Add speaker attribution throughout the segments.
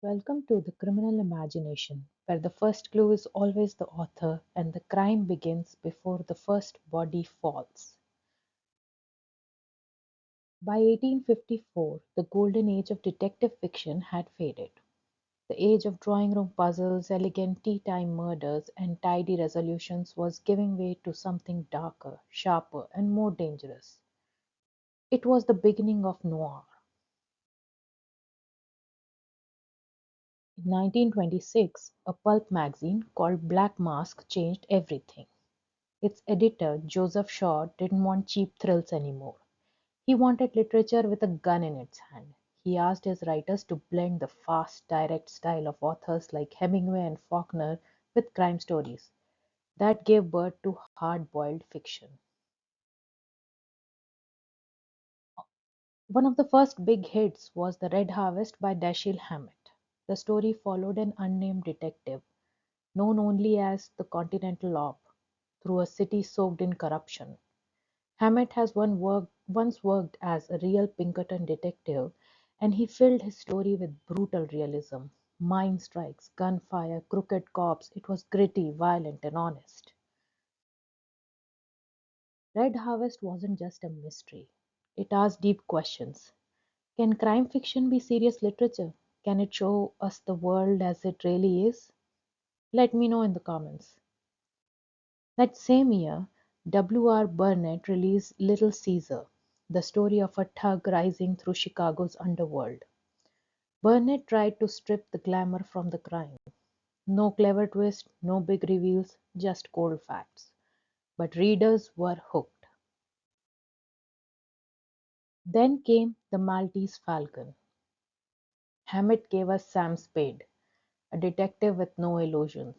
Speaker 1: Welcome to the criminal imagination, where the first clue is always the author and the crime begins before the first body falls. By 1854, the golden age of detective fiction had faded. The age of drawing room puzzles, elegant tea time murders, and tidy resolutions was giving way to something darker, sharper, and more dangerous. It was the beginning of noir. In 1926, a pulp magazine called Black Mask changed everything. Its editor, Joseph Shaw, didn't want cheap thrills anymore. He wanted literature with a gun in its hand. He asked his writers to blend the fast, direct style of authors like Hemingway and Faulkner with crime stories. That gave birth to hard boiled fiction. One of the first big hits was The Red Harvest by Dashiell Hammett. The story followed an unnamed detective, known only as the Continental Op, through a city soaked in corruption. Hammett has once worked as a real Pinkerton detective, and he filled his story with brutal realism. Mine strikes, gunfire, crooked cops. It was gritty, violent, and honest. Red Harvest wasn't just a mystery, it asked deep questions. Can crime fiction be serious literature? Can it show us the world as it really is? Let me know in the comments. That same year, W. R. Burnett released Little Caesar, the story of a thug rising through Chicago's underworld. Burnett tried to strip the glamour from the crime. No clever twist, no big reveals, just cold facts. But readers were hooked. Then came The Maltese Falcon. Hammett gave us Sam Spade, a detective with no illusions.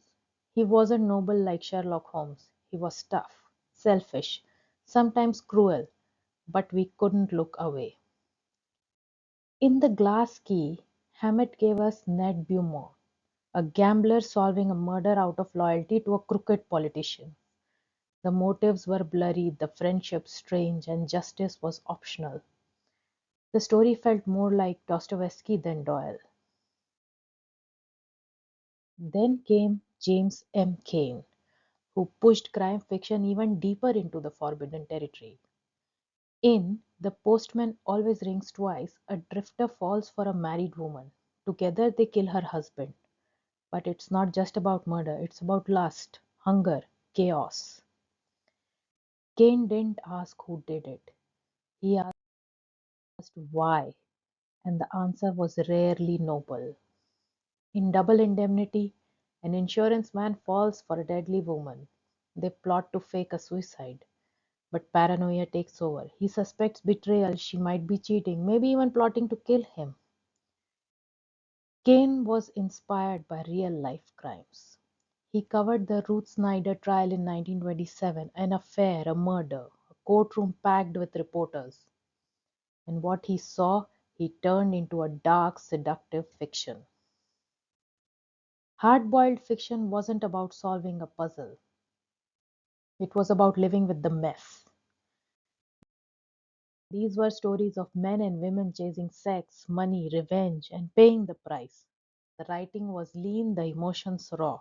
Speaker 1: He wasn't noble like Sherlock Holmes. He was tough, selfish, sometimes cruel, but we couldn't look away. In The Glass Key, Hammett gave us Ned Beaumont, a gambler solving a murder out of loyalty to a crooked politician. The motives were blurry, the friendship strange, and justice was optional. The story felt more like Dostoevsky than Doyle. Then came James M. Cain, who pushed crime fiction even deeper into the forbidden territory. In "The Postman Always Rings Twice", a drifter falls for a married woman. Together they kill her husband. But it's not just about murder, it's about lust, hunger, chaos. Cain didn't ask who did it, he asked why, and the answer was rarely noble. In Double Indemnity, an insurance man falls for a deadly woman. They plot to fake a suicide. But paranoia takes over. He suspects betrayal, she might be cheating, maybe even plotting to kill him. Cain was inspired by real life crimes. He covered the Ruth Snyder trial in 1927, an affair, a murder, a courtroom packed with reporters. And what he saw, he turned into a dark, seductive fiction. Hard boiled fiction wasn't about solving a puzzle, it was about living with the mess. These were stories of men and women chasing sex, money, revenge, and paying the price. The writing was lean, the emotions raw.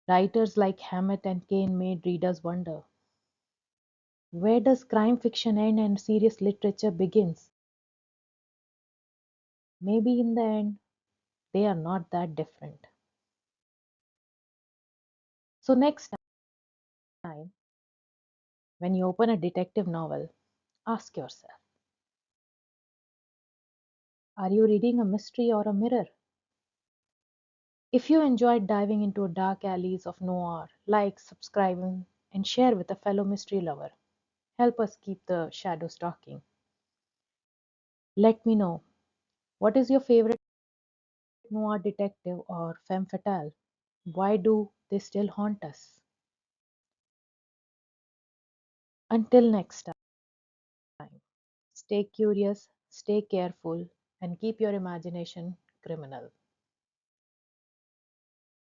Speaker 1: Writers like Hammett and Cain made readers wonder, where does crime fiction end and serious literature begins? Maybe in the end, they are not that different. So next time, when you open a detective novel, ask yourself, are you reading a mystery or a mirror? If you enjoyed diving into dark alleys of noir, like, subscribe, and share with a fellow mystery lover. Help us keep the shadows talking. Let me know, what is your favorite noir detective or femme fatale? Why do they still haunt us? Until next time, stay curious, stay careful, and keep your imagination criminal.